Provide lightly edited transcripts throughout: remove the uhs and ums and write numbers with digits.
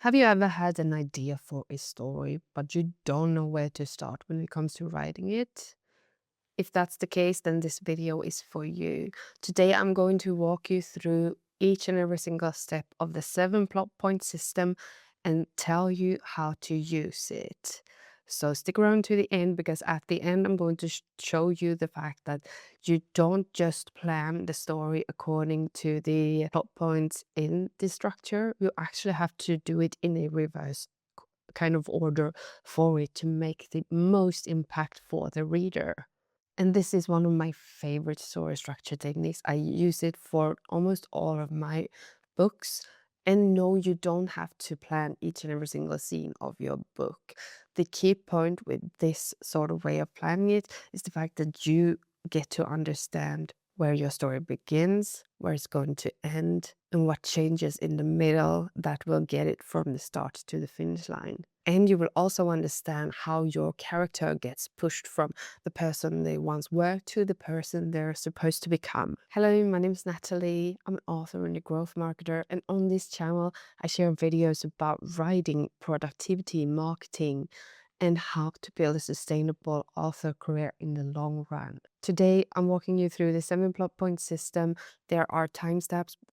Have you ever had an idea for a story, but you don't know where to start when it comes to writing it? If that's the case, then this video is for you. Today, I'm going to walk you through each and every single step of the 7 plot point system and tell you how to use it. So stick around to the end because at the end, I'm going to show you the fact that you don't just plan the story according to the plot points in the structure. You actually have to do it in a reverse kind of order for it to make the most impact for the reader. And this is one of my favorite story structure techniques. I use it for almost all of my books. And no, you don't have to plan each and every single scene of your book. The key point with this sort of way of planning it is the fact that you get to understand where your story begins, where it's going to end, and what changes in the middle that will get it from the start to the finish line. And you will also understand how your character gets pushed from the person they once were to the person they're supposed to become. Hello, my name is Natalie. I'm an author and a growth marketer, and on this channel, I share videos about writing, productivity, marketing, and how to build a sustainable author career in the long run. Today, I'm walking you through the 7 plot point system. There are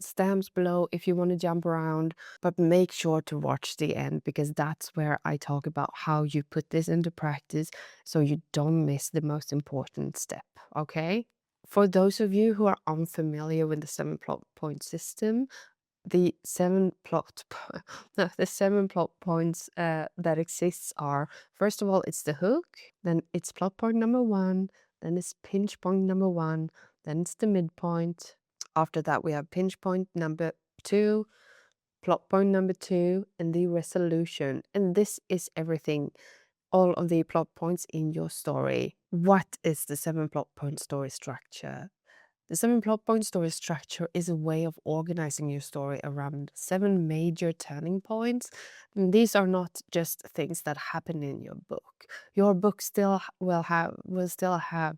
stamps below if you want to jump around, but make sure to watch the end because that's where I talk about how you put this into practice so you don't miss the most important step, okay? For those of you who are unfamiliar with the 7 plot point system, the the 7 plot points that exists are, first of all, it's the hook, then it's plot point number 1, then it's pinch point number 1, then it's the midpoint. After that, we have pinch point number 2, plot point number 2, and the resolution. And this is everything, all of the plot points in your story. What is the 7 plot point story structure? The 7 plot point story structure is a way of organizing your story around 7 major turning points. And these are not just things that happen in your book. Your book will still have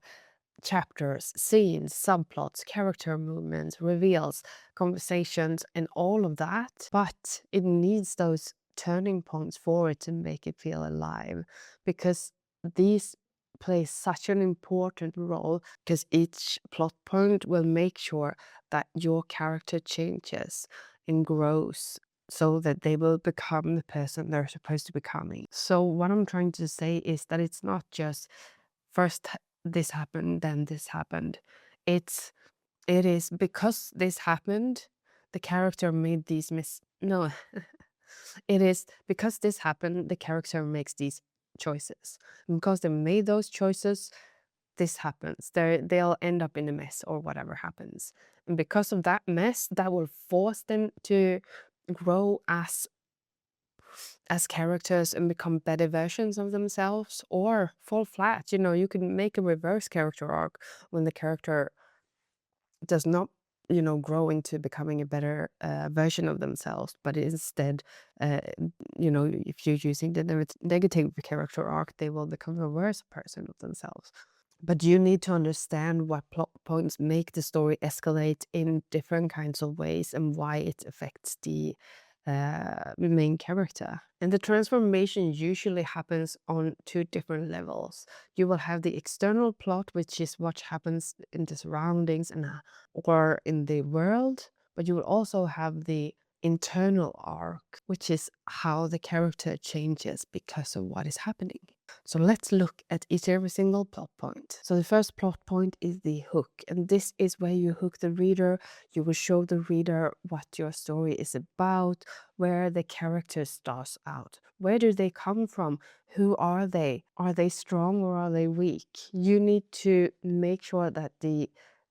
chapters, scenes, subplots, character movements, reveals, conversations, and all of that. But it needs those turning points for it to make it feel alive because these play such an important role because each plot point will make sure that your character changes and grows so that they will become the person they're supposed to be becoming. So what I'm trying to say is that it's not just first this happened, then this happened. It is because this happened, the character made these no. It is because this happened, the character makes these choices. And because they made those choices, this happens. They'll end up in a mess or whatever happens. And because of that mess, that will force them to grow as characters and become better versions of themselves or fall flat. You know, you can make a reverse character arc when the character does not, grow into becoming a better version of themselves, but instead, uh, if you're using the negative character arc, they will become a worse person of themselves. But you need to understand what plot points make the story escalate in different kinds of ways and why it affects the main character. And the transformation usually happens on 2 different levels. You will have the external plot, which is what happens in the surroundings and or in the world, but you will also have the internal arc, which is how the character changes because of what is happening. So let's look at each every single plot point. So the first plot point is the hook, and this is where you hook the reader. You will show the reader what your story is about, where the character starts out. Where do they come from? Who are they? Are they strong or are they weak? You need to make sure that the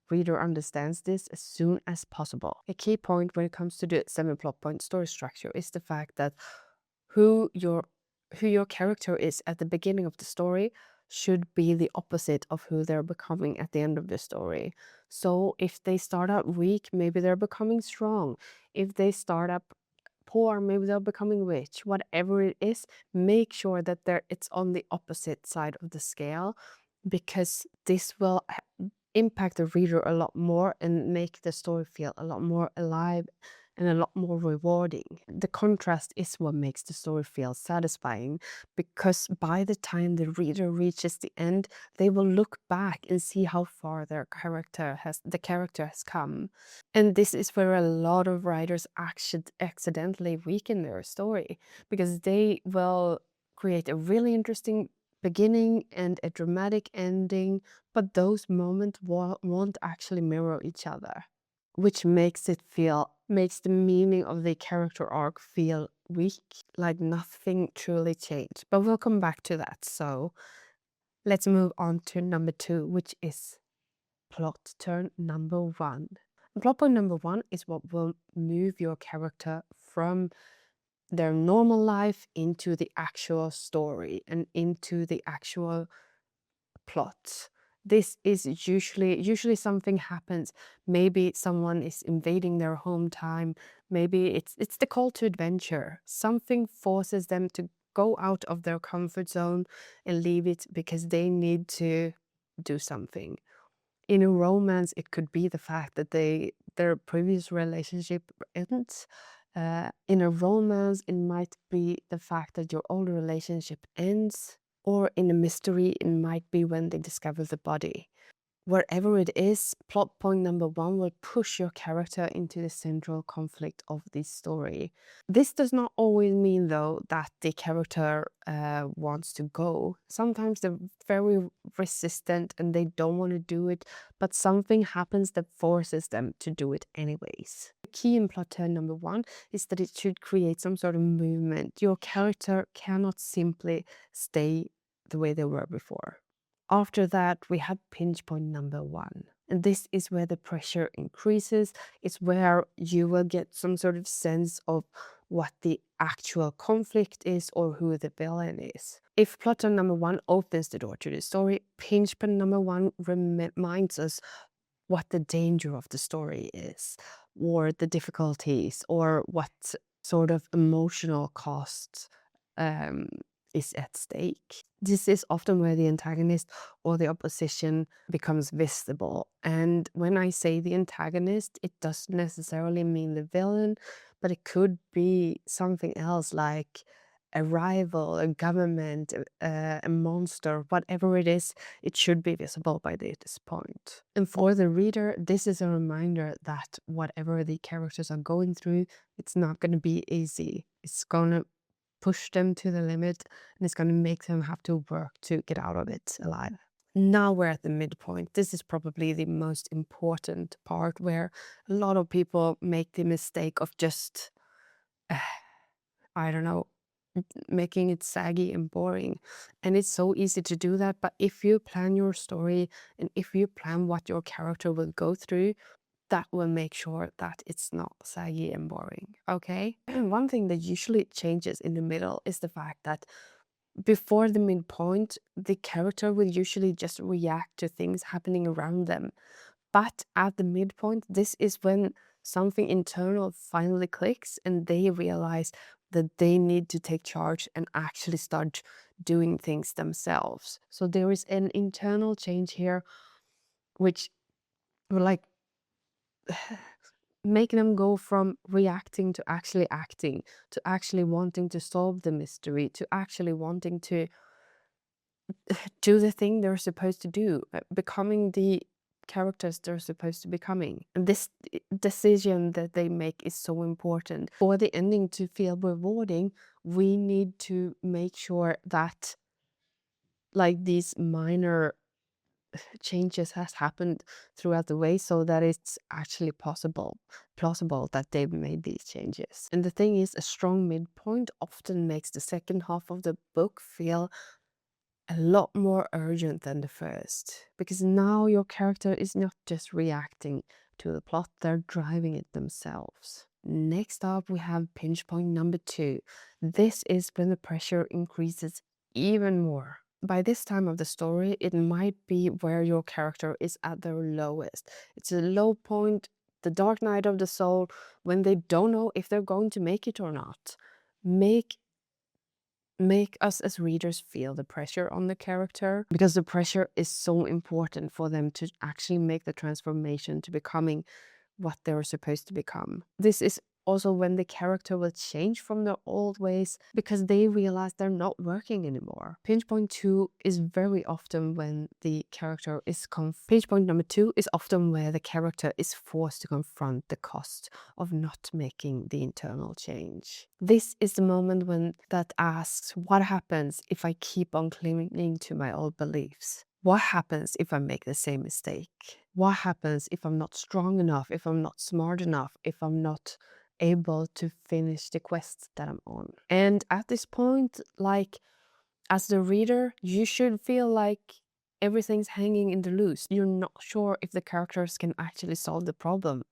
reader understands this as soon as possible. A key point when it comes to the 7 plot point story structure is the fact that who your character is at the beginning of the story should be the opposite of who they're becoming at the end of the story. So if they start out weak, maybe they're becoming strong. If they start up poor, maybe they're becoming rich. Whatever it is, make sure that it's on the opposite side of the scale because this will impact the reader a lot more and make the story feel a lot more alive and a lot more rewarding. The contrast is what makes the story feel satisfying, because by the time the reader reaches the end, they will look back and see how far the character has come. And this is where a lot of writers accidentally weaken their story, because they will create a really interesting beginning and a dramatic ending, but those moments won't actually mirror each other, which makes the meaning of the character arc feel weak, like nothing truly changed. But we'll come back to that. So let's move on to number 2, which is plot turn number 1. Plot point number 1 is what will move your character from their normal life into the actual story and into the actual plot. This is usually something happens. Maybe someone is invading their hometown. Maybe it's the call to adventure. Something forces them to go out of their comfort zone and leave it because they need to do something. In a romance, it could be the fact that their previous relationship ends. In a romance, it might be the fact that your old relationship ends. Or in a mystery, it might be when they discover the body. Wherever it is, plot point number 1 will push your character into the central conflict of the story. This does not always mean, though, that the character wants to go. Sometimes they're very resistant and they don't want to do it, but something happens that forces them to do it anyways. The key in plot turn number 1 is that it should create some sort of movement. Your character cannot simply stay the way they were before. After that, we have pinch point number 1. And this is where the pressure increases. It's where you will get some sort of sense of what the actual conflict is or who the villain is. If plot number 1 opens the door to the story, pinch point number 1 reminds us what the danger of the story is, or the difficulties, or what sort of emotional cost is at stake. This is often where the antagonist or the opposition becomes visible. And when I say the antagonist, it doesn't necessarily mean the villain, but it could be something else, like a rival, a government, a monster, whatever it is. It should be visible by this point. And for the reader, this is a reminder that whatever the characters are going through, it's not going to be easy. It's going to push them to the limit, and it's going to make them have to work to get out of it alive. Now we're at the midpoint. This is probably the most important part, where a lot of people make the mistake of just, I don't know, making it saggy and boring. And it's so easy to do that. But if you plan your story and if you plan what your character will go through, that will make sure that it's not saggy and boring, okay? And one thing that usually changes in the middle is the fact that before the midpoint, the character will usually just react to things happening around them. But at the midpoint, this is when something internal finally clicks and they realize that they need to take charge and actually start doing things themselves. So there is an internal change here, which will like make them go from reacting to actually acting, to actually wanting to solve the mystery, to actually wanting to do the thing they're supposed to do, becoming the characters they're supposed to be becoming. And this decision that they make is so important. For the ending to feel rewarding, we need to make sure that like these minor changes has happened throughout the way, so that it's actually plausible that they've made these changes. And the thing is, a strong midpoint often makes the second half of the book feel a lot more urgent than the first, because now your character is not just reacting to the plot, they're driving it themselves. Next up, we have pinch point number 2. This is when the pressure increases even more. By this time of the story, it might be where your character is at their lowest. It's a low point, the dark night of the soul, when they don't know if they're going to make it or not. Make us as readers feel the pressure on the character, because the pressure is so important for them to actually make the transformation to becoming what they're supposed to become. This is Also, when the character will change from their old ways because they realize they're not working anymore. Pinch point 2 is very often when the character is Pinch point number 2 is often where the character is forced to confront the cost of not making the internal change. This is the moment when that asks, what happens if I keep on clinging to my old beliefs? What happens if I make the same mistake? What happens if I'm not strong enough, if I'm not smart enough, if I'm not able to finish the quest that I'm on? And at this point, like, as the reader, you should feel like everything's hanging in the loose. You're not sure if the characters can actually solve the problem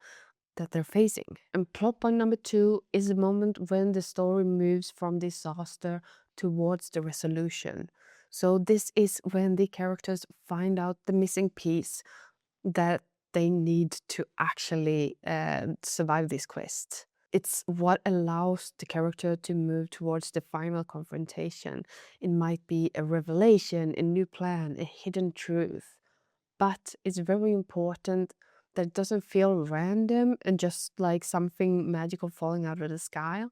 that they're facing. And plot point number 2 is the moment when the story moves from disaster towards the resolution. So this is when the characters find out the missing piece that they need to actually survive this quest. It's what allows the character to move towards the final confrontation. It might be a revelation, a new plan, a hidden truth. But it's very important that it doesn't feel random and just like something magical falling out of the sky.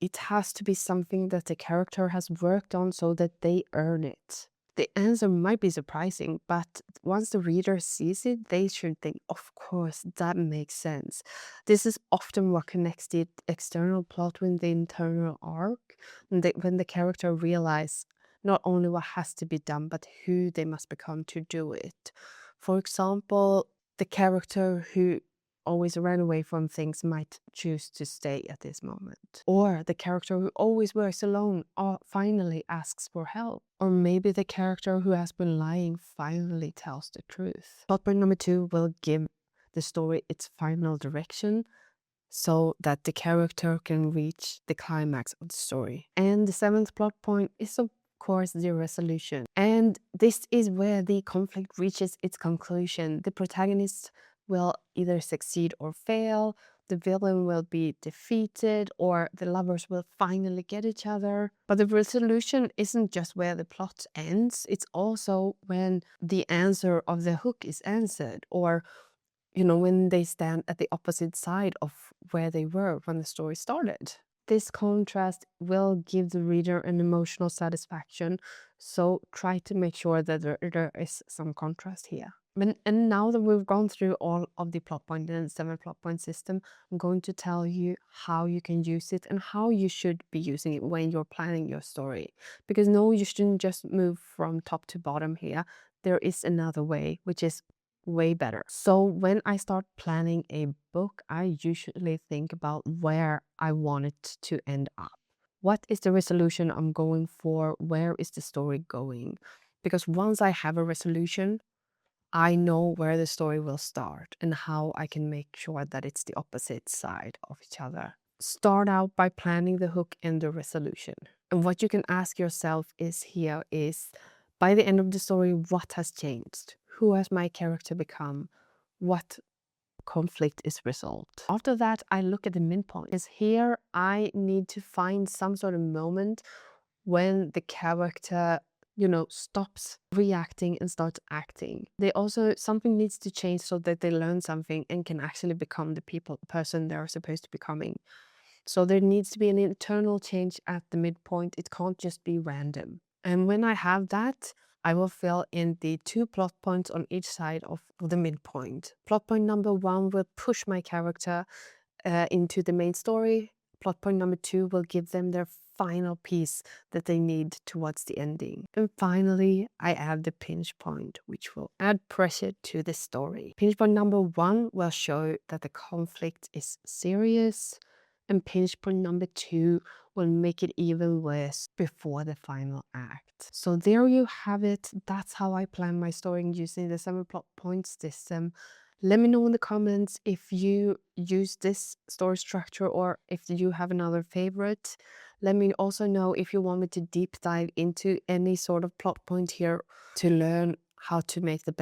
It has to be something that the character has worked on so that they earn it. The answer might be surprising, but once the reader sees it, they should think, of course, that makes sense. This is often what connects the external plot with the internal arc, and when the character realizes not only what has to be done, but who they must become to do it. For example, the character who always ran away from things might choose to stay at this moment. Or the character who always works alone finally asks for help. Or maybe the character who has been lying finally tells the truth. Plot point number 2 will give the story its final direction so that the character can reach the climax of the story. And the 7th plot point is of course the resolution. And this is where the conflict reaches its conclusion. The protagonist will either succeed or fail, the villain will be defeated, or the lovers will finally get each other. But the resolution isn't just where the plot ends, it's also when the answer of the hook is answered, or when they stand at the opposite side of where they were when the story started. This contrast will give the reader an emotional satisfaction, so try to make sure that there is some contrast here. And now that we've gone through all of the plot point and 7 plot point system, I'm going to tell you how you can use it and how you should be using it when you're planning your story. Because no, you shouldn't just move from top to bottom here. There is another way, which is way better. So when I start planning a book, I usually think about where I want it to end up. What is the resolution I'm going for? Where is the story going? Because once I have a resolution, I know where the story will start and how I can make sure that it's the opposite side of each other. Start out by planning the hook and the resolution. And what you can ask yourself is, by the end of the story, what has changed? Who has my character become? What conflict is resolved? After that, I look at the midpoint. Because here I need to find some sort of moment when the character stops reacting and starts acting. Something needs to change so that they learn something and can actually become the person they're supposed to be becoming. So there needs to be an internal change at the midpoint. It can't just be random. And when I have that, I will fill in the 2 plot points on each side of the midpoint. Plot point number 1 will push my character into the main story. Plot point number 2 will give them their final piece that they need towards the ending. And finally, I add the pinch point, which will add pressure to the story. Pinch point number 1 will show that the conflict is serious, and pinch point number 2 will make it even worse before the final act. So there you have it. That's how I plan my story using the 7 plot points system. Let me know in the comments if you use this story structure or if you have another favorite. Let me also know if you want me to deep dive into any sort of plot point here to learn how to make the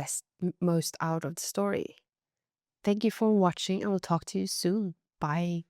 most out of the story. Thank you for watching. I will talk to you soon. Bye.